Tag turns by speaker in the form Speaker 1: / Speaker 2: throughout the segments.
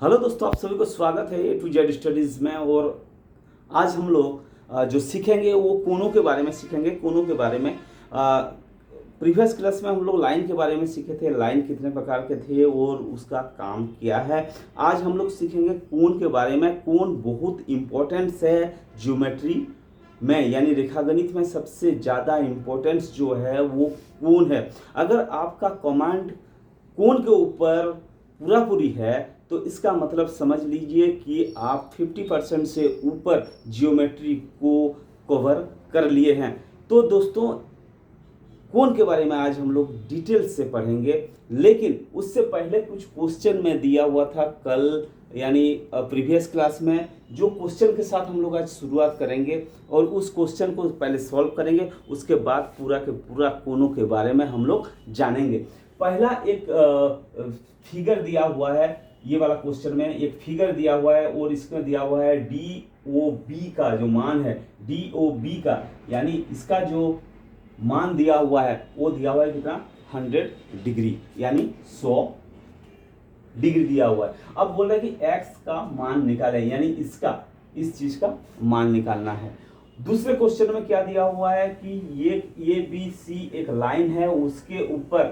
Speaker 1: Hello दोस्तों, आप सभी को स्वागत है A to Z स्टडीज़ में। और आज हम लोग जो सीखेंगे वो कोनों के बारे में सीखेंगे। कोनों के बारे में प्रीवियस क्लास में हम लोग लाइन के बारे में सीखे थे, लाइन कितने प्रकार के थे और उसका काम क्या है। आज हम लोग सीखेंगे कोन के बारे में। कोन बहुत इम्पोर्टेंस है ज्योमेट्री में, यानी रेखागणित में सबसे ज़्यादा इम्पोर्टेंस जो है वो कोन है। अगर आपका कमांड कोन के ऊपर पूरा पूरी है तो इसका मतलब समझ लीजिए कि आप 50% से ऊपर जियोमेट्री को कवर कर लिए हैं। तो दोस्तों, कोन के बारे में आज हम लोग डिटेल से पढ़ेंगे, लेकिन उससे पहले कुछ क्वेश्चन में दिया हुआ था कल, यानी प्रीवियस क्लास में। जो क्वेश्चन के साथ हम लोग आज शुरुआत करेंगे और उस क्वेश्चन को पहले सॉल्व करेंगे, उसके बाद पूरा के पूरा कोनों के बारे में हम लोग जानेंगे। पहला एक फिगर दिया हुआ है, ये वाला क्वेश्चन में एक फिगर दिया हुआ है और इसमें दिया हुआ है DOB का जो मान है, DOB का यानी इसका जो मान दिया हुआ है वो दिया हुआ है कितना, 100 डिग्री, यानी 100 डिग्री दिया हुआ है। अब बोल रहा है कि x का मान निकाले, यानी इसका इस चीज का मान निकालना है। दूसरे क्वेश्चन में क्या दिया हुआ है कि ये ABC एक लाइन है, उसके ऊपर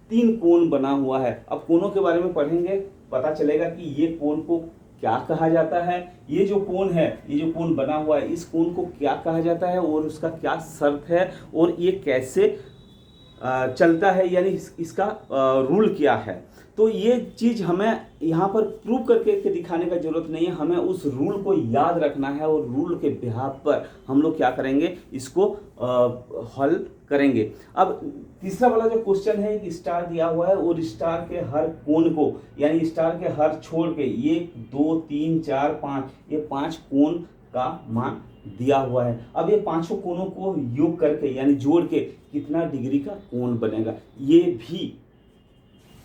Speaker 1: 3 कोण बना हुआ है। अब कोनों के बारे में पढ़ेंगे, पता चलेगा कि ये कोण को क्या कहा जाता है। ये जो कोण है, ये जो कोण बना हुआ है, इस कोण को क्या कहा जाता है और उसका क्या शर्त है और ये कैसे चलता है, यानी इसका रूल क्या है। तो ये चीज़ हमें यहाँ पर प्रूव करके दिखाने का जरूरत नहीं है, हमें उस रूल को याद रखना है और रूल के बिहाफ पर हम लोग क्या करेंगे, इसको हल करेंगे। अब तीसरा वाला जो क्वेश्चन है, एक स्टार दिया हुआ है और स्टार के हर कोण को, यानी स्टार के हर छोर के 1 2 3 4 5, ये 5 कोण का मान दिया हुआ है। अब ये पांचों कोणों को योग करके यानी जोड़ के कितना डिग्री का कोण बनेगा, ये भी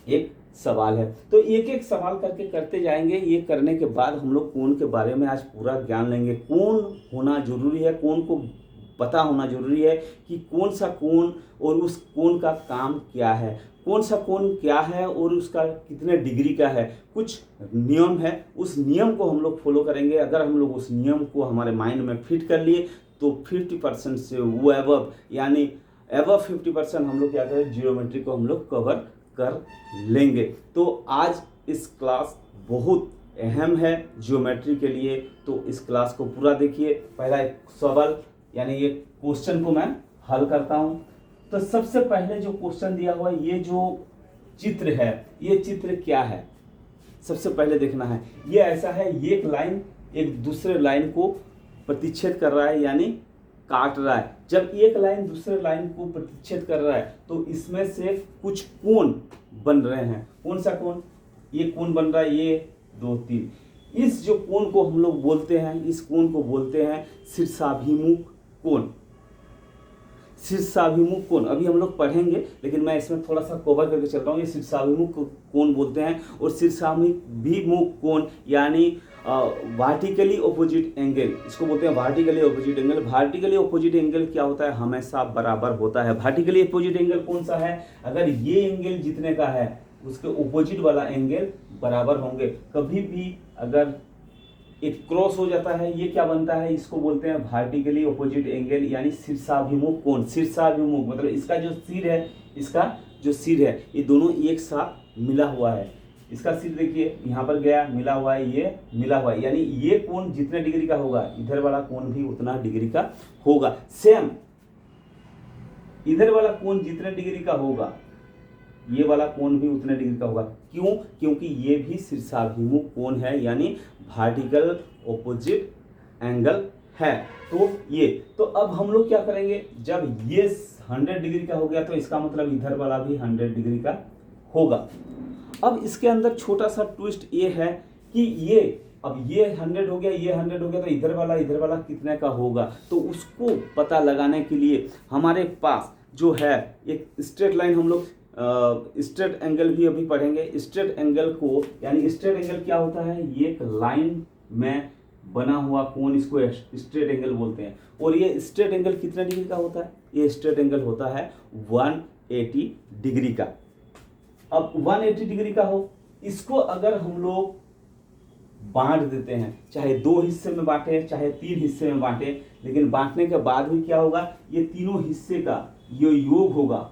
Speaker 1: एक सवाल है। तो एक एक सवाल करके करते जाएंगे। ये करने के बाद हम लोग कोण के बारे में आज पूरा ज्ञान लेंगे। कोण होना जरूरी है, कोण को पता होना जरूरी है कि कौन सा कोण और उस कोण का काम क्या है, कौन सा कोण क्या है और उसका कितने डिग्री का है। कुछ नियम है, उस नियम को हम लोग फॉलो करेंगे। अगर हम लोग उस नियम को हमारे माइंड में फिट कर लिए तो 50% से वो एबव, यानी एबव 50% हम लोग क्या करें, जियोमेट्री को हम लोग कवर कर लेंगे। तो आज इस क्लास बहुत अहम है ज्योमेट्री के लिए, तो इस क्लास को पूरा देखिए। पहला एक सवाल यानी ये क्वेश्चन को मैं हल करता हूं। तो सबसे पहले जो क्वेश्चन दिया हुआ है, ये जो चित्र है, ये चित्र क्या है, सबसे पहले देखना है। ये ऐसा है, ये एक लाइन एक दूसरे लाइन को प्रतिच्छेद कर रहा है, यानी काट रहा है। जब एक लाइन दूसरे लाइन को प्रतिच्छेद कर रहा है तो इसमें से कुछ कोण बन रहे हैं। कौन सा कोण, ये कोण बन रहा है, ये 2 3। इस जो कोण को हम लोग बोलते हैं, इस कोण को बोलते हैं शीर्षाभिमुख कोण। शीर्षाभिमुख कोण अभी हम लोग पढ़ेंगे, लेकिन मैं इसमें थोड़ा सा कवर करके चल रहा हूँ। ये शीर्षाभिमुख कोण बोलते हैं। और शीर्षाभिमुख कोण यानी वर्टिकली ऑपोजिट एंगल, इसको बोलते हैं vertically opposite angle. Vertically opposite angle क्या होता है, हमेशा बराबर होता है। वर्टिकली ऑपोजिट एंगल कौन सा है, अगर ये एंगल जितने का है उसके ऑपोजिट वाला एंगल बराबर होंगे। कभी भी अगर एक क्रॉस हो जाता है, ये क्या बनता है, इसको बोलते हैं वर्टिकली ऑपोजिट एंगल, यानी शीर्षाभिमुख कोण। शीर्षाभिमुख मतलब इसका जो सिर है, इसका जो सिर है, ये दोनों एक साथ मिला हुआ है। इसका सिर देखिए यहाँ पर गया, मिला हुआ है, ये मिला हुआ है, यानी ये कोण जितने डिग्री का होगा इधर वाला कोण भी उतना डिग्री का होगा। सेम इधर वाला कोण जितने डिग्री का होगा ये वाला कोण भी उतने डिग्री का होगा। क्यों, क्योंकि ये भी शीर्षाभिमुख कोण है, यानी वर्टिकल ऑपोजिट एंगल है। तो ये, तो अब हम लोग क्या करेंगे, जब ये 100 डिग्री का हो गया तो इसका मतलब इधर वाला भी 100 डिग्री का होगा। अब इसके अंदर छोटा सा ट्विस्ट ये है कि ये, अब ये 100 हो गया, ये 100 हो गया, तो इधर वाला कितने का होगा। तो उसको पता लगाने के लिए हमारे पास जो है एक स्ट्रेट लाइन, हम लोग स्ट्रेट एंगल भी अभी पढ़ेंगे। स्ट्रेट एंगल को, यानी स्ट्रेट एंगल क्या होता है, ये एक लाइन में बना हुआ कोण, इसको स्ट्रेट एंगल बोलते हैं। और ये स्ट्रेट एंगल कितने डिग्री का होता है, ये स्ट्रेट एंगल होता है 180 डिग्री का। अब 180 डिग्री का हो, इसको अगर हम लोग बांट देते हैं, चाहे 2 हिस्से में बांटे चाहे 3 हिस्से में बांटे, लेकिन बांटने के बाद भी क्या होगा, ये तीनों हिस्से का जो योग होगा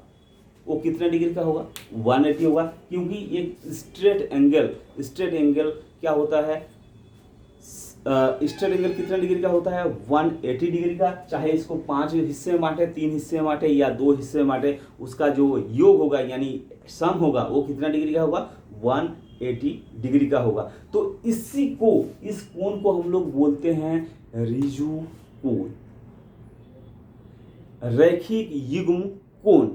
Speaker 1: वो कितने डिग्री का होगा, 180 होगा, क्योंकि एक स्ट्रेट एंगल क्या होता है, स्ट्रेट एंगल कितने डिग्री का होता है, 180 डिग्री का। चाहे इसको 5 हिस्से में बांटे, 3 हिस्से में बांटे या 2 हिस्से में बांटे, उसका जो योग होगा यानी सम होगा वो कितना डिग्री का होगा, 180 डिग्री का होगा। तो इस कोण को हम लोग बोलते हैं रिजु कोण, रैखिक युग्म कोण।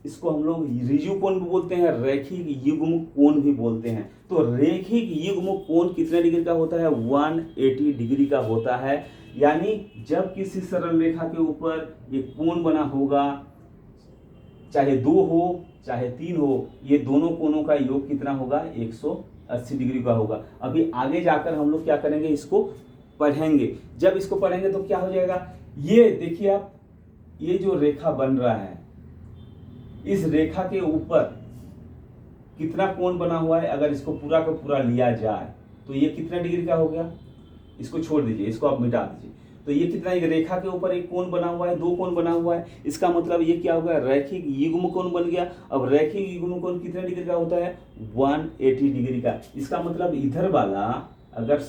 Speaker 1: इसको हम लोग रिजु कोण भी बोलते हैं, रैखिक युग्म कोण भी बोलते हैं। तो रैखिक युग्म कोण कितने डिग्री का होता है, 180 डिग्री का होता है। यानी जब किसी सरल रेखा के ऊपर ये कोण बना होगा, चाहे 2 हो चाहे 3 हो, ये दोनों कोणों का योग कितना होगा, 180 डिग्री का होगा। अभी आगे जाकर हम लोग क्या करेंगे, इसको पढ़ेंगे। जब इसको पढ़ेंगे तो क्या हो जाएगा, ये देखिए आप, ये जो रेखा बन रहा है, इस रेखा के ऊपर कितना कोण बना हुआ है, अगर इसको पूरा का पूरा लिया जाए तो ये कितना डिग्री का हो गया, इसको छोड़ दीजिए, इसको आप मिटा दीजिए। तो ये कितना, एक रेखा के ऊपर एक कोण बना हुआ है, 2 कोण बना हुआ है, इसका मतलब ये क्या हो गया, रैखिक युग्म कोण बन गया। अब रैखिक युग्म कोण कितने डिग्री का होता है, 180 डिग्री का। इसका मतलब इधर वाला अगर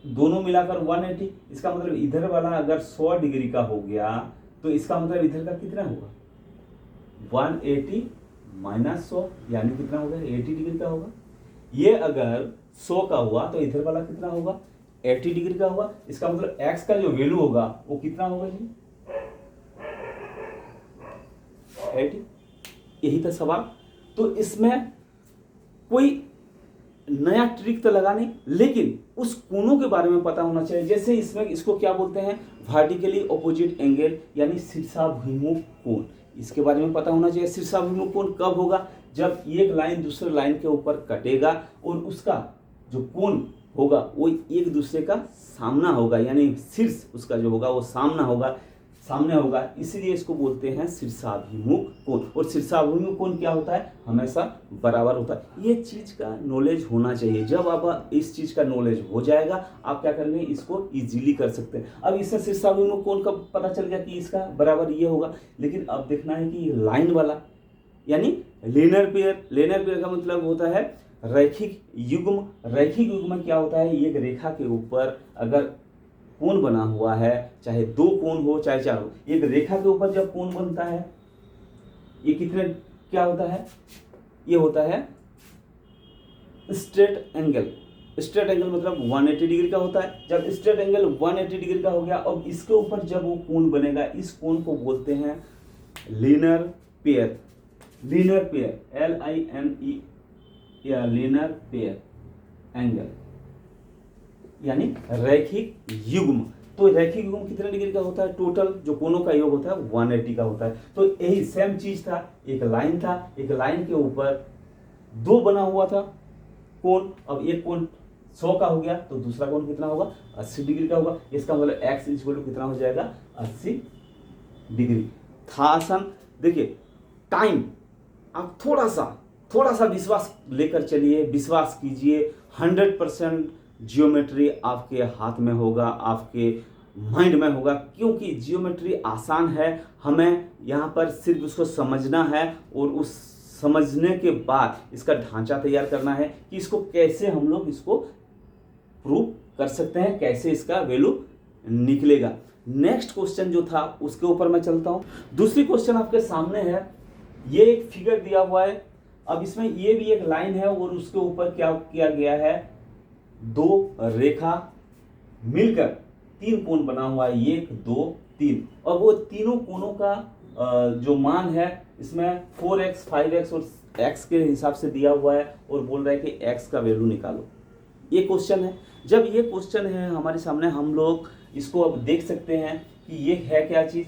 Speaker 1: दोनों मिलाकर 180, इसका मतलब इधर वाला अगर 100 डिग्री का हो गया तो इसका मतलब इधर का कितना होगा, 180 माइनस 100 यानी कितना होगा, 80 डिग्री का होगा। ये अगर 100 का हुआ तो इधर वाला कितना होगा, 80 डिग्री का होगा। इसका मतलब x का जो वैल्यू होगा वो कितना होगा जी, 80। यही था सवाल। तो इसमें कोई नया ट्रिक तो लगा नहीं, लेकिन उस कोणों के बारे में पता होना चाहिए। जैसे इसमें इसको क्या बोलते हैं, वर्टिकली ऑपोजिट एंगल यानी शीर्षाभिमुख कोण, इसके बारे में पता होना चाहिए। शीर्षाभिमुख कोण कब होगा, जब एक लाइन दूसरे लाइन के ऊपर कटेगा और उसका जो कोण होगा वो एक दूसरे का सामना होगा, यानी शीर्ष उसका जो होगा वो सामने होगा, इसलिए इसको बोलते हैं शीर्षाभिमुख कोण। और शीर्षाभिमुख कोण क्या होता है, हमेशा बराबर होता है। ये चीज का नॉलेज होना चाहिए। जब आप इस चीज का नॉलेज हो जाएगा, आप क्या करेंगे, इसको इजीली कर सकते हैं। अब इससे शीर्षाभिमुख कोण का पता चल गया कि इसका बराबर ये होगा, लेकिन अब देखना है कि लाइन वाला यानी लीनियर पेयर का मतलब होता है रैखिक युग्म क्या होता है, एक रेखा के ऊपर अगर कोण बना हुआ है, चाहे 2 कोण हो चाहे 4 हो, एक रेखा के ऊपर जब कोण बनता है, ये कितने क्या होता है, ये होता है स्ट्रेट एंगल मतलब 180 डिग्री का होता है। जब स्ट्रेट एंगल 180 डिग्री का हो गया, अब इसके ऊपर जब वो कोण बनेगा, इस कोण को बोलते हैं लीनियर पेयर LINE या लीनियर पेयर एंगल यानी रैखिक युग्म। तो रैखिक युग्म कितने डिग्री का होता है, टोटल जो कोणों का योग होता है 180 का होता है। तो यही सेम चीज था, एक लाइन के ऊपर 2 बना हुआ था कोण। अब एक कोण 100 का हो गया तो दूसरा कोण कितना होगा, 80 डिग्री का होगा। इसका मतलब x इक्वल टू कितना हो जाएगा, 80 डिग्री। था आसान। देखिए टाइम, आप थोड़ा सा विश्वास लेकर चलिए, विश्वास कीजिए, 100% जियोमेट्री आपके हाथ में होगा, आपके माइंड में होगा, क्योंकि जियोमेट्री आसान है। हमें यहाँ पर सिर्फ उसको समझना है और उस समझने के बाद इसका ढांचा तैयार करना है कि इसको कैसे हम लोग इसको प्रूव कर सकते हैं, कैसे इसका वैल्यू निकलेगा। नेक्स्ट क्वेश्चन जो था उसके ऊपर मैं चलता हूँ। दूसरी क्वेश्चन आपके सामने है, ये एक फिगर दिया हुआ है। अब इसमें ये भी एक लाइन है और उसके ऊपर क्या किया गया है, 2 रेखा मिलकर 3 कोण बना हुआ है, 1 2 3, और वो तीनों कोणों का जो मान है इसमें 4x 5x और x के हिसाब से दिया हुआ है और बोल रहा है कि x का वैल्यू निकालो। ये क्वेश्चन है। जब ये क्वेश्चन है हमारे सामने, हम लोग इसको अब देख सकते हैं कि ये है क्या चीज़,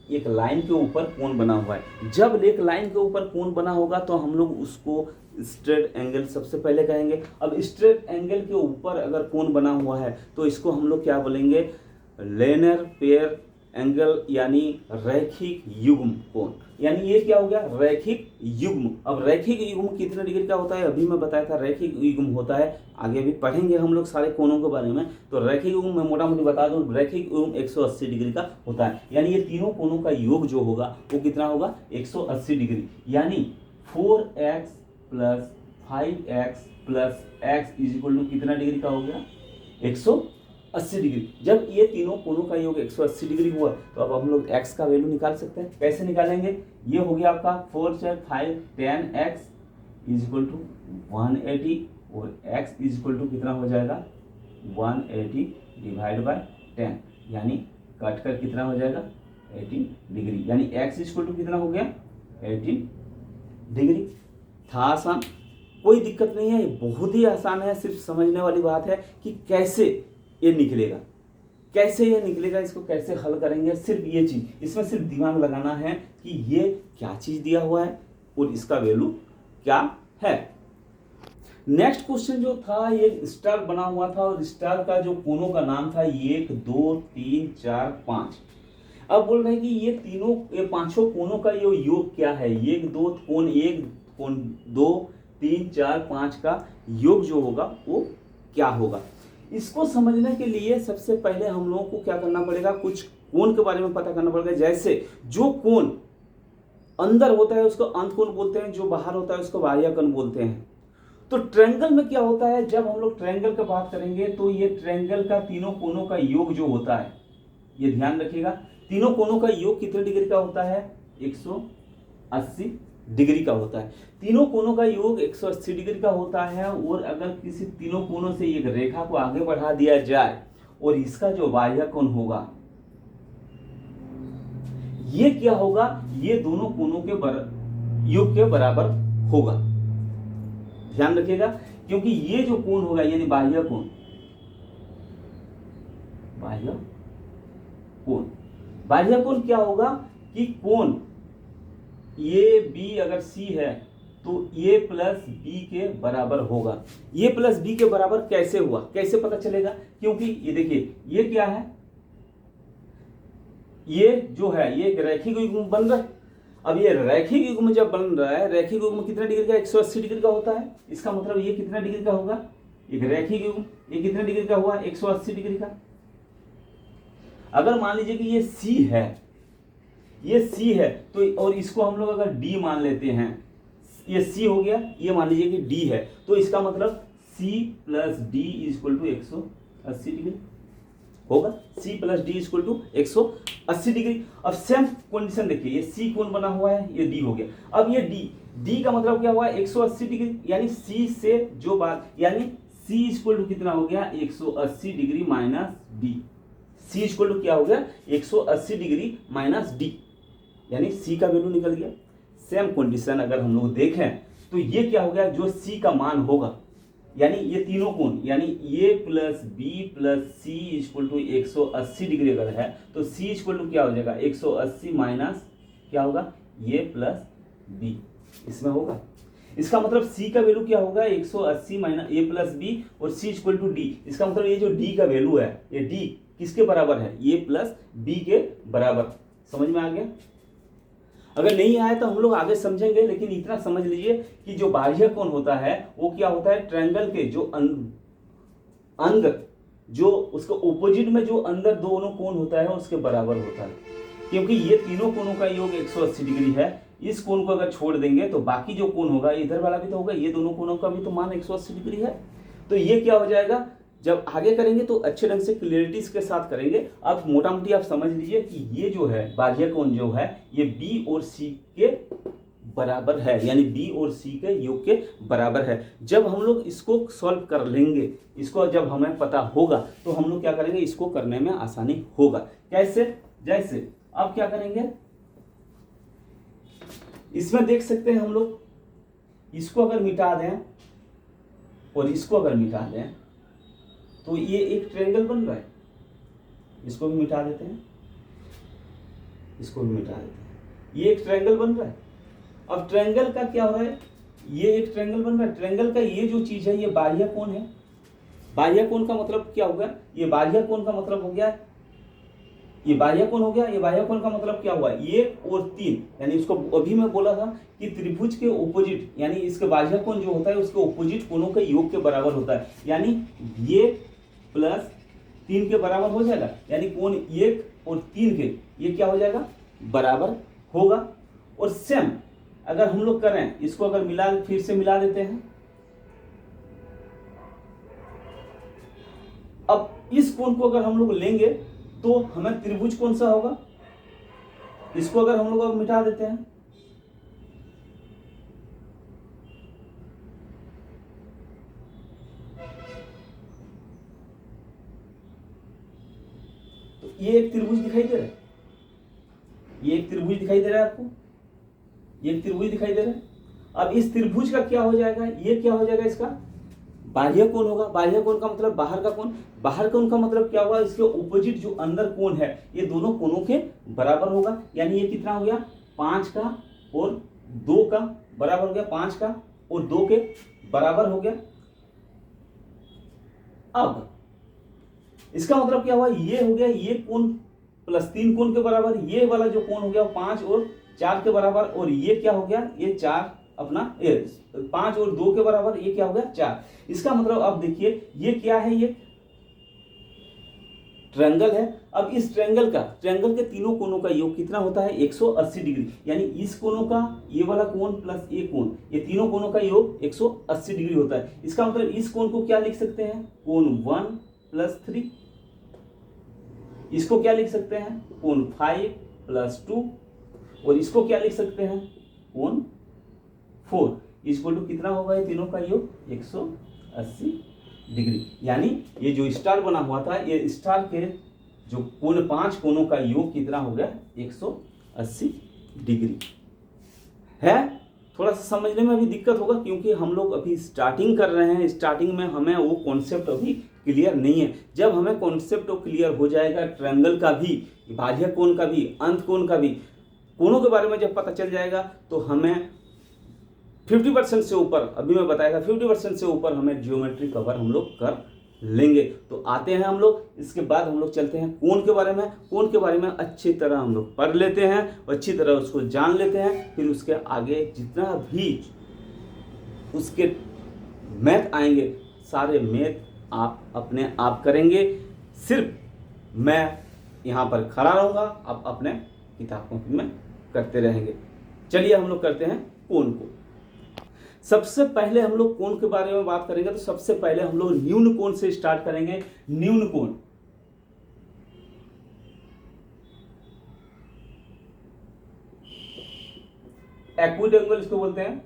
Speaker 1: एक लाइन के ऊपर कोण बना हुआ है। जब एक लाइन के ऊपर कोण बना होगा तो हम लोग उसको स्ट्रेट एंगल सबसे पहले कहेंगे। अब स्ट्रेट एंगल के ऊपर अगर कोण बना हुआ है तो इसको हम लोग क्या बोलेंगे, लीनियर पेयर एंगल यानी रैखिक युग्म कोण, यानी ये क्या हो गया, रैखिक युग्म। अब रैखिक युग्म कितने डिग्री का होता है, अभी मैं बताया था रैखिक युग्म होता है, आगे भी पढ़ेंगे हम लोग सारे कोणों के बारे में। तो रैखिक युग्म मैं मोटा मोटी बता दूं, रैखिक युग्म 180 डिग्री का होता है, यानी ये तीनों कोणों का योग जो होगा वो कितना होगा, 180 डिग्री, यानी 4x plus 5x plus x is equal to कितना डिग्री का हो गया, 180 डिग्री। जब ये तीनों कोणों का योग 180 डिग्री हुआ तो अब हम लोग x का वैल्यू निकाल सकते हैं। कैसे निकालेंगे, ये हो गया आपका 4 4 5 10x इज इक्वल टू 180 और x इज इक्वल टू कितना हो जाएगा 180 डिवाइड बाय 10, यानी कट कर कितना हो जाएगा 18 डिग्री, यानी x इज इक्वल टू कितना हो गया 18 डिग्री। था आसान, कोई दिक्कत नहीं है, ये बहुत ही आसान है, सिर्फ समझने वाली बात है कि कैसे ये निकलेगा, कैसे ये निकलेगा, इसको कैसे हल करेंगे। सिर्फ ये चीज, इसमें सिर्फ दिमाग लगाना है कि ये क्या चीज दिया हुआ है और इसका वैल्यू क्या है। नेक्स्ट क्वेश्चन जो था, ये स्टार बना हुआ था और स्टार का जो कोनों का नाम था 1 2 3 4 5। अब बोल रहे हैं कि ये पांचों कोनों का ये योग क्या है, 1 2 कोण 1 कोण 2 3 4 5 का योग जो होगा वो क्या होगा। इसको समझने के लिए सबसे पहले हम लोगों को क्या करना पड़ेगा, कुछ कोण के बारे में पता करना पड़ेगा। जैसे जो कोण अंदर होता है उसको अंतकोण बोलते हैं, जो बाहर होता है उसको बाह्य कोण बोलते हैं। तो ट्रायंगल में क्या होता है, जब हम लोग ट्रायंगल की बात करेंगे तो ये ट्रायंगल का तीनों कोनों का योग जो होता है, ये ध्यान रखिएगा, तीनों कोनों का योग कितने डिग्री का होता है, 180 डिग्री का होता है। तीनों कोनों का योग 180 डिग्री का होता है और अगर किसी तीनों कोनों से एक रेखा को आगे बढ़ा दिया जाए और इसका जो बाह्य कोण होगा ये क्या होगा, ये दोनों कोनों के योग के बराबर होगा। ध्यान रखिएगा, क्योंकि ये जो कोण होगा यानी बाह्य कोण, बाह्य कोण क्या होगा कि कोण ए बी अगर सी है तो ए प्लस बी के बराबर होगा। ए प्लस बी के बराबर कैसे हुआ, कैसे पता चलेगा, क्योंकि ये देखिए ये क्या है, ये जो है ये एक रैखिक युग्म बन रहा है। अब ये रैखिक युग्म जब बन रहा है, रैखिक युग्म कितना डिग्री का, 180 डिग्री का होता है। इसका मतलब ये कितना डिग्री का होगा, एक रैखिक युग्म, ये कितने डिग्री का हुआ, 180 डिग्री का। अगर मान लीजिए कि ये सी है, ये सी है तो, और इसको हम लोग अगर डी मान लेते हैं, ये सी हो गया, ये मान लीजिए कि डी है, तो इसका मतलब C plus D is equal to 180 degree होगा। C plus D is equal to 180 degree. अब सेम कंडीशन देखिए, ये सी कोण बना हुआ है, ये डी हो गया। अब ये डी का मतलब क्या हुआ, 180 डिग्री, यानी सी से जो बात, यानी सी इज इक्वल टू कितना हो गया, 180 degree minus D. C is equal to क्या हो गया, 180 डिग्री माइनस डी, यानी सी का वैल्यू निकल गया। सेम कंडीशन अगर हम लोग देखें तो ये क्या हो गया, जो सी का मान होगा, यानी ये तीनों कोण, यानी A plus B plus C equal to 180 degree अगर है तो सी इक्वल टू क्या हो जाएगा, 180 माइनस क्या होगा, ए प्लस बी, इसमें होगा। इसका मतलब सी का वैल्यू क्या होगा, 180 माइनस ए प्लस बी और सी इक्वल टू डी। इसका मतलब ये जो डी का वैल्यू है, ये डी किसके बराबर है, ए प्लस बी के बराबर। समझ में आ गया। अगर नहीं आए तो हम लोग आगे समझेंगे, लेकिन इतना समझ लीजिए कि जो बाह्य कोण होता है वो क्या होता है, ट्रायंगल के जो अंदर, जो उसके ऑपोजिट में जो अंदर दोनों कोण होता है उसके बराबर होता है। क्योंकि ये तीनों कोणों का योग 180 डिग्री है, इस कोण को अगर छोड़ देंगे तो बाकी जो कोण होगा इधर वाला भी तो होगा, ये दोनों कोणों का भी तो मान 180 डिग्री है। तो ये क्या हो जाएगा, जब आगे करेंगे तो अच्छे ढंग से क्लियरिटीज के साथ करेंगे। आप मोटा मोटी आप समझ लीजिए कि ये जो है बाह्य कोण जो है ये बी और सी के बराबर है, यानी बी और सी के योग के बराबर है। जब हम लोग इसको सॉल्व कर लेंगे, इसको जब हमें पता होगा तो हम लोग क्या करेंगे, इसको करने में आसानी होगा। कैसे, जैसे अब क्या करेंगे, इसमें देख सकते हैं हम लोग, इसको अगर मिटा दें और इसको अगर मिटा दें तो ये एक ट्रायंगल बन रहा है। इसको भी मिटा देते हैं, इसको भी मिटा देते हैं, ये एक ट्रायंगल बन रहा है। अब ट्रायंगल का क्या हो रहा है, ये एक ट्रायंगल बन रहा है। ट्रायंगल का ये जो चीज है ये बाह्य कोण है। बाह्य कोण का मतलब क्या होगा, ये बाह्य कोण का मतलब हो गया ये बाह्य कोण हो गया। ये बाह्य कोण का मतलब क्या हुआ, 1 और 3, यानी इसको अभी मैं बोला था कि त्रिभुज के ऑपोजिट, यानी इसके बाह्य कोण जो होता है उसके ऑपोजिट कोणों के योग के बराबर होता है, यानी ये प्लस 3 के बराबर हो जाएगा, यानी कोण 1 और 3 के ये क्या हो जाएगा, बराबर होगा। और सेम अगर हम लोग करें इसको, अगर फिर से मिला देते हैं, अब इस कोण को अगर हम लोग लेंगे तो हमें त्रिभुज कौन सा होगा, इसको अगर हम लोग अब मिटा देते हैं, तो ये एक त्रिभुज दिखाई दे रहा है, ये एक त्रिभुज दिखाई दे रहा है आपको, ये एक त्रिभुज दिखाई दे रहा है। अब इस त्रिभुज का क्या हो जाएगा, ये क्या हो जाएगा, इसका बाह्य कोण होगा। बाह्य कोण का मतलब बाहर का कोण, बाहर कोण का मतलब क्या हुआ, इसके ऑपोजिट जो अंदर कोण है ये दोनों कोणों के बराबर होगा, यानी ये कितना हो गया, 5 का और 2 का बराबर हो गया, 5 का और 2 के बराबर हो गया। अब इसका मतलब क्या हुआ, ये हो गया, ये कोण प्लस 3 कोण के बराबर, ये वाला जो कोण हो गया 5 और 4 के बराबर, और ये क्या हो गया, ये 4 अपना 5 और 2 के बराबर, ये क्या हो गया 4। इसका मतलब अब देखिए ये क्या है, ये ट्रायंगल है। अब इस ट्रायंगल के तीनों कोणों का योग कितना होता है, 180 डिग्री, यानी इस कोणों का ये वाला कोण प्लस ये कोण, ये तीनों कोणों का योग 180 डिग्री होता है। इसका मतलब इस कोण को क्या लिख सकते हैं, कोण 1 + 3, इसको क्या लिख सकते हैं, कोण 5 + 2, और इसको क्या लिख सकते हैं, कोण 4 = कितना होगा, ये तीनों का योग 180 डिग्री। यानी ये जो स्टार बना हुआ था, ये स्टार के जो कोण 5 कोणों का योग कितना हो गया, 180 डिग्री है। थोड़ा सा समझने में अभी दिक्कत होगा क्योंकि हम लोग अभी स्टार्टिंग कर रहे हैं, स्टार्टिंग में हमें वो कॉन्सेप्ट अभी क्लियर नहीं है। जब हमें कॉन्सेप्ट क्लियर हो जाएगा, ट्रायंगल का भी, बाह्य कोण का भी, अंत कोण का भी, कोणों के बारे में जब पता चल जाएगा तो हमें 50% से ऊपर, अभी मैं बताएगा 50% से ऊपर हमें ज्योमेट्री कवर हम लोग कर लेंगे। तो आते हैं हम लोग, इसके बाद हम लोग चलते हैं कोण के बारे में। कोण के बारे में अच्छी तरह हम लोग पढ़ लेते हैं, अच्छी तरह उसको जान लेते हैं, फिर उसके आगे जितना भी उसके मैथ आएंगे सारे मैथ आप अपने आप करेंगे। सिर्फ मैं यहाँ पर खड़ा रहूँगा, आप अपने किताब कॉपी में करते रहेंगे। चलिए हम लोग करते हैं कोण को। सबसे पहले हम लोग कोण के बारे में बात करेंगे तो सबसे पहले हम लोग न्यून कोण से स्टार्ट करेंगे। न्यून कोण, एक्यूट एंगल इसको बोलते हैं,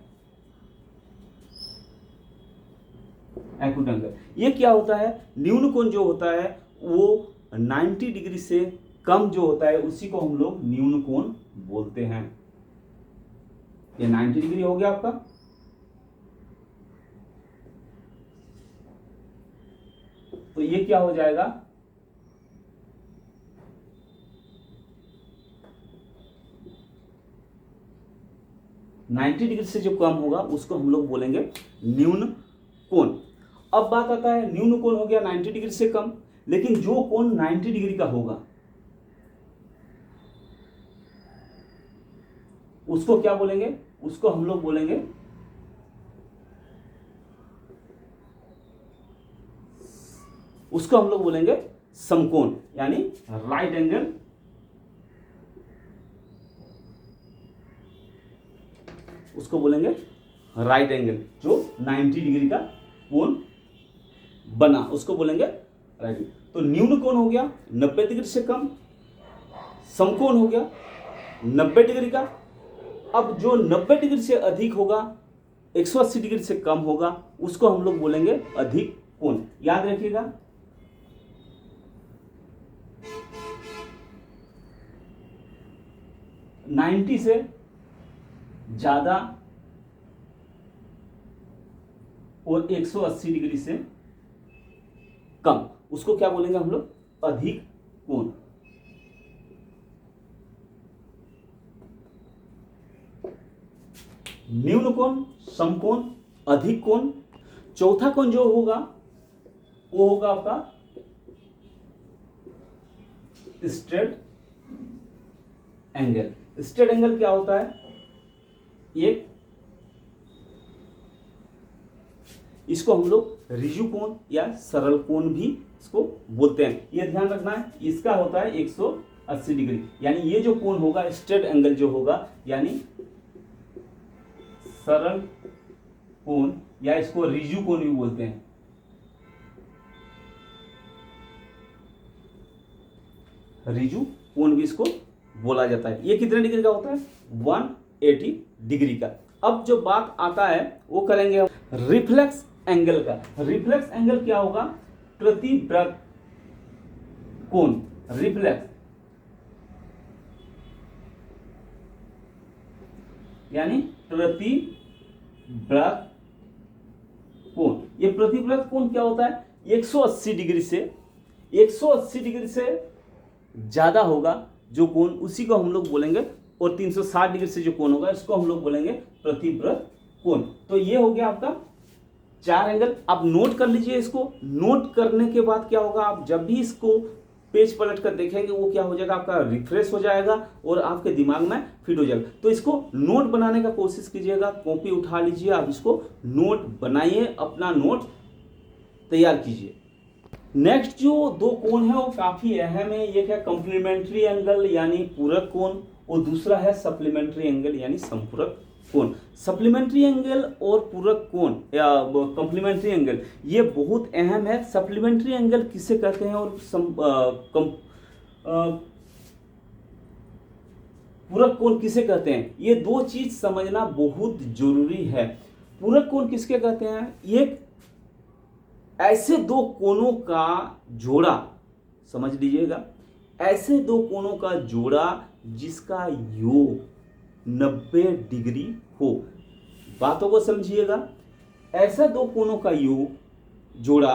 Speaker 1: एक्यूट एंगल। ये क्या होता है, न्यून कोण जो होता है वो 90 डिग्री से कम जो होता है उसी को हम लोग न्यून कोण बोलते हैं। ये 90 डिग्री हो गया आपका। तो ये क्या हो जाएगा, नाइन्टी डिग्री से जो कम होगा उसको हम लोग बोलेंगे न्यून कोण। अब बात आता है, न्यून कोण हो गया 90 डिग्री से कम, लेकिन जो कोण 90 डिग्री का होगा उसको क्या बोलेंगे, उसको हम लोग बोलेंगे समकोण, यानी राइट एंगल। उसको बोलेंगे राइट एंगल। जो 90 डिग्री का कोण बना उसको बोलेंगे राइट एंगल। तो न्यून कोण हो गया 90 डिग्री से कम, समकोण हो गया 90 डिग्री का। अब जो 90 डिग्री से अधिक होगा, 180 डिग्री से कम होगा, उसको हम लोग बोलेंगे अधिक कोण। याद रखिएगा, नाइन्टी से ज्यादा और 180 डिग्री से कम, उसको क्या बोलेंगे हम लोग, अधिक कोण। न्यून कोण, समकोण, अधिक कोण। चौथा कोण जो होगा वो होगा आपका स्ट्रेट एंगल। स्ट्रेट एंगल क्या होता है? एक, इसको हम लोग रिजु कोण या सरल कोण भी इसको बोलते हैं। ये ध्यान रखना है, इसका होता है 180 डिग्री, यानी ये जो कोण होगा स्ट्रेट एंगल जो होगा, यानी सरल कोण या इसको रिजु कोण भी बोलते हैं। रिजु कोण भी इसको बोला जाता है। ये कितने डिग्री का होता है? 180 डिग्री का। अब जो बात आता है वो करेंगे रिफ्लेक्स एंगल का। रिफ्लेक्स एंगल क्या होगा? प्रतिव्रत कोण। रिफ्लेक्स यानी प्रतिव्रत कोण। ये प्रतिव्रत कोण क्या होता है? 180 डिग्री से 180 डिग्री से ज्यादा होगा जो कोण, उसी को हम लोग बोलेंगे, और 360 डिग्री से जो कोण होगा इसको हम लोग बोलेंगे प्रतिव्रत कोण। तो ये हो गया आपका 4 एंगल। आप नोट कर लीजिए इसको। नोट करने के बाद क्या होगा, आप जब भी इसको पेज पलट कर देखेंगे वो क्या हो जाएगा, आपका रिफ्रेश हो जाएगा और आपके दिमाग में फिट हो जाएगा। तो इसको नोट बनाने का कोशिश कीजिएगा। कॉपी उठा लीजिए, आप इसको नोट बनाइए, अपना नोट तैयार कीजिए। नेक्स्ट जो दो कोण है वो काफी अहम है। एक है कॉम्प्लीमेंट्री एंगल यानी पूरक कोण, और दूसरा है सप्लीमेंट्री एंगल यानी संपूरक कोण। सप्लीमेंट्री एंगल और पूरक कोण या कॉम्प्लीमेंट्री एंगल ये बहुत अहम है। सप्लीमेंट्री एंगल किसे कहते हैं और पूरक कोण किसे कहते हैं, ये दो चीज समझना बहुत जरूरी है। पूरक कोण किसके कहते हैं? एक ऐसे दो कोणों का जोड़ा, समझ लीजिएगा, ऐसे दो कोणों का जोड़ा जिसका योग 90 डिग्री हो। बातों को समझिएगा। ऐसा दो कोणों का योग जोड़ा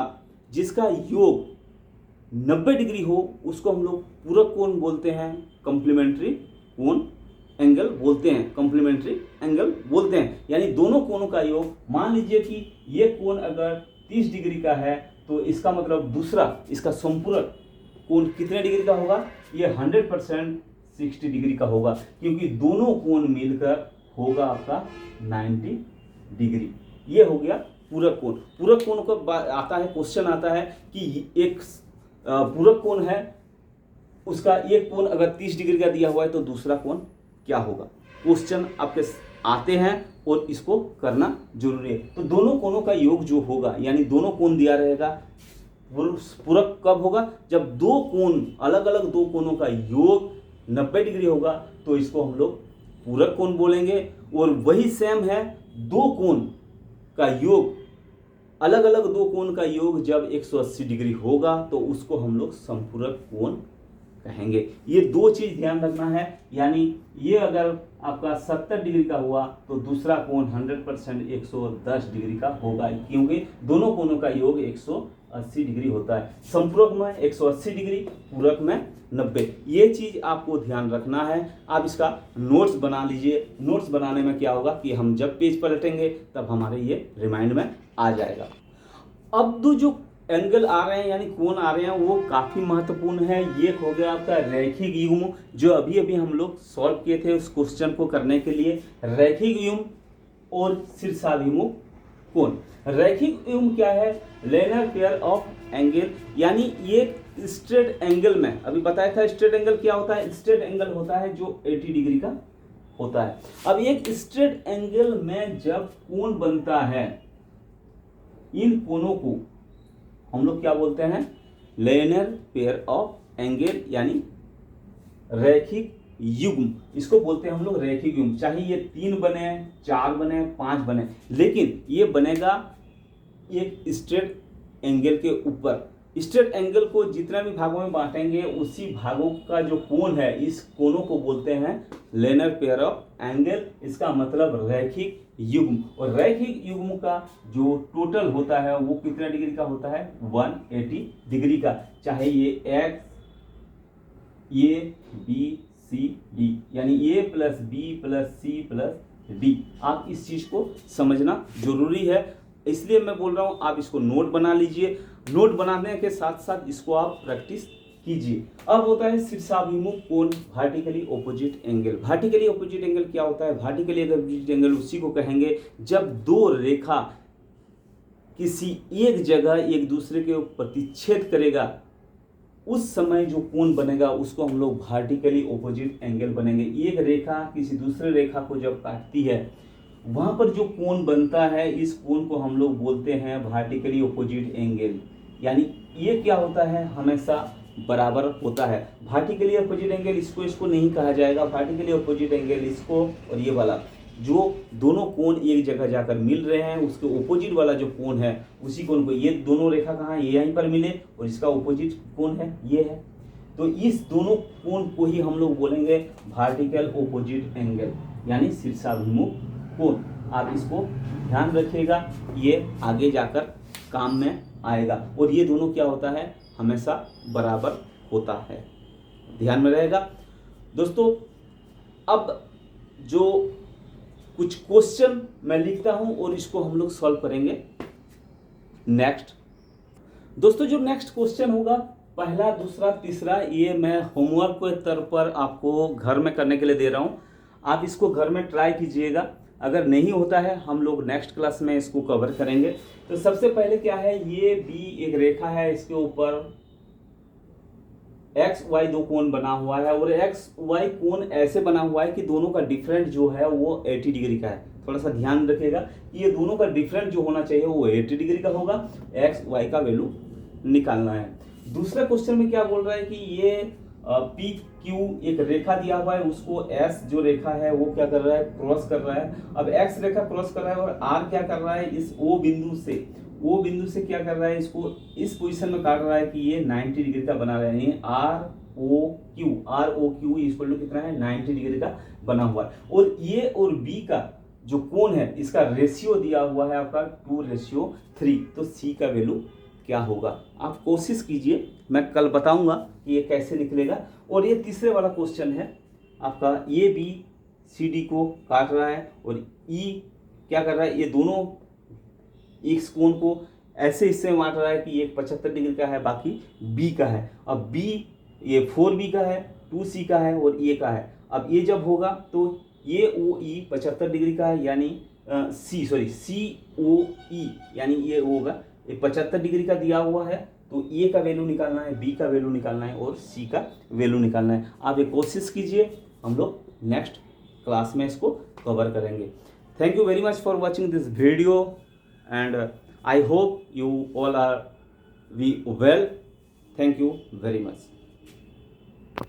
Speaker 1: जिसका योग 90 डिग्री हो उसको हम लोग पूरक कोण बोलते हैं, कॉम्प्लीमेंट्री कोण एंगल बोलते हैं, कॉम्प्लीमेंट्री एंगल बोलते हैं। यानी दोनों कोणों का योग, मान लीजिए कि ये कोण अगर 30 डिग्री का है तो इसका मतलब दूसरा इसका संपूरक कोण कितने डिग्री का होगा? ये 100% 60 डिग्री का होगा, क्योंकि दोनों कोण मिलकर होगा आपका 90 डिग्री। ये हो गया पूरक कोण। पूरक कोण को आता है, क्वेश्चन आता है कि एक पूरक कोण है, उसका एक कोण अगर 30 डिग्री का दिया हुआ है तो दूसरा कोण क्या होगा। क्वेश्चन आपके आते हैं और इसको करना जरूरी है। तो दोनों कोणों का योग जो होगा, यानी दोनों कोण दिया रहेगा। पूरक कब होगा? जब दो कोण, अलग अलग दो कोणों का योग 90 डिग्री होगा तो इसको हम लोग पूरक कोण बोलेंगे। और वही सेम है, दो कोण का योग, अलग अलग दो कोण का योग जब 180 डिग्री होगा तो उसको हम लोग संपूरक कोण कहेंगे। ये दो चीज ध्यान रखना है। यानी ये अगर आपका 70 डिग्री का हुआ तो दूसरा कोण 100% 110 डिग्री का होगा, क्योंकि दोनों कोणों का योग 180 डिग्री होता है। संपूरक में 180 डिग्री, पूरक में 90। ये चीज आपको ध्यान रखना है। आप इसका नोट्स बना लीजिए। नोट्स बनाने में क्या होगा कि हम जब पेज पलटेंगे तब हमारे ये रिमाइंड में आ जाएगा। अब दो जो एंगल आ रहे हैं यानी कोण आ रहे हैं वो काफी महत्वपूर्ण है। ये हो गया आपका रैखिक युग्म, जो अभी अभी हम लोग सॉल्व किए थे उस क्वेश्चन को करने के लिए। रैखिक युग्म और शीर्षाभिमुख कोण। रैखिक युग्म क्या है? लिनियर पेयर ऑफ एंगल, यानी ये स्ट्रेट एंगल में, अभी बताया था स्ट्रेट एंगल क्या होता है। स्ट्रेट एंगल होता है जो 80 डिग्री का होता है। अब एक स्ट्रेट एंगल में जब कोण बनता है, इन कोणों को हम लोग क्या बोलते हैं? लिनियर पेयर ऑफ एंगल यानी रैखिक युग्म। इसको बोलते हैं हम लोग रैखिक युग्म। चाहे ये 3 बने, 4 बने, 5 बने, लेकिन ये बनेगा एक स्ट्रेट एंगल के ऊपर। स्ट्रेट एंगल को जितने भी भागों में बांटेंगे उसी भागों का जो कोण है, इस कोणों को बोलते हैं लिनियर पेयर ऑफ एंगल। इसका मतलब रैखिक युग्म। और रैखिक युग्म का जो टोटल होता है वो कितने डिग्री का होता है? 180 डिग्री का। चाहे ये X, A B C D, यानी A plus B plus C plus D. आप इस चीज को समझना जरूरी है, इसलिए मैं बोल रहा हूं आप इसको नोट बना लीजिए। नोट बनाने के साथ साथ इसको आप प्रैक्टिस कीजिए। अब होता है शीर्षाभिमुख कोण, vertically opposite angle. Vertically opposite angle क्या होता है? वर्टिकली ऑपोजिट एंगल उसी को कहेंगे जब दो रेखा किसी एक जगह एक दूसरे के प्रतिच्छेद करेगा, उस समय जो कोण बनेगा उसको हम लोग वर्टिकली ऑपोजिट एंगल बनेंगे। एक रेखा किसी दूसरे रेखा को जब काटती है, वहां पर जो कोण बनता है, इस कोण को हम लोग बोलते हैं वर्टिकली ऑपोजिट एंगल। यानी ये क्या होता है? हमेशा बराबर होता है। वर्टिकली ऑपोजिट एंगल इसको नहीं कहा जाएगा। वर्टिकली ऑपोजिट एंगल इसको और ये वाला जो दोनों कोण एक जगह जाकर मिल रहे हैं, उसके ऑपोजिट वाला जो कोण है, उसी कोण को, ये दोनों रेखा कहाँ है? ये यहीं पर मिले और इसका ऑपोजिट कोण है ये है, तो इस दोनों कोण को ही हम लोग बोलेंगे वर्टिकल ऑपोजिट एंगल, यानी शीर्षाभिमुख कोण। आप इसको ध्यान रखिएगा, ये आगे जाकर काम में आएगा। और ये दोनों क्या होता है? हमेशा बराबर होता है, ध्यान में रहेगा दोस्तों। अब जो कुछ क्वेश्चन मैं लिखता हूं और इसको हम लोग सॉल्व करेंगे नेक्स्ट। दोस्तों जो नेक्स्ट क्वेश्चन होगा, पहला, दूसरा, तीसरा, ये मैं होमवर्क के तौर पर आपको घर में करने के लिए दे रहा हूं। आप इसको घर में ट्राई कीजिएगा। अगर नहीं होता है, हम लोग नेक्स्ट क्लास में इसको कवर करेंगे। तो सबसे पहले क्या है, ये बी एक रेखा है, इसके ऊपर एक्स वाई दो कोण बना हुआ है और एक्स वाई कोण ऐसे बना हुआ है कि दोनों का डिफरेंट जो है वो 80 डिग्री का है। थोड़ा सा ध्यान रखिएगा कि ये दोनों का डिफरेंट जो होना चाहिए वो 80 डिग्री का होगा। एक्स वाई का वैल्यू निकालना है। दूसरा क्वेश्चन में क्या बोल रहा है कि ये पी क्यू एक रेखा दिया हुआ है, उसको एस जो रेखा है वो क्या कर रहा है? क्रॉस कर रहा है। अब एक्स रेखा क्रॉस कर रहा है और आर क्या कर रहा है? इस ओ बिंदु से क्या कर रहा है? इसको इस पोजीशन में काट रहा है कि ये 90 डिग्री का बना रहा है। R O Q equal to कितना है? 90 डिग्री का बना हुआ है। और ये और बी का जो कोण है, इसका रेशियो दिया हुआ है आपका 2:3। तो सी का वैल्यू क्या होगा? आप कोशिश कीजिए, मैं कल बताऊंगा कि ये कैसे निकलेगा। और ये तीसरे वाला क्वेश्चन है आपका, ए बी सी डी को काट रहा है और ई क्या कर रहा है? ये दोनों इस कोण को ऐसे हिस्से में बांट रहा है कि एक 75 डिग्री का है, बाकी बी का है। अब बी ये 4b का है, 2c का है और ए का है। अब ये जब होगा तो ये ओ ई 75 डिग्री का है, यानी सी ओ ई, यानी ये होगा, ये 75 डिग्री का दिया हुआ है। तो ए का वैल्यू निकालना है, बी का वैल्यू निकालना है और सी का वैल्यू निकालना है। आप ये कोशिश कीजिए, हम लोग नेक्स्ट क्लास में इसको कवर करेंगे। Thank you very much for watching this video and I hope you all are well. Thank you very much.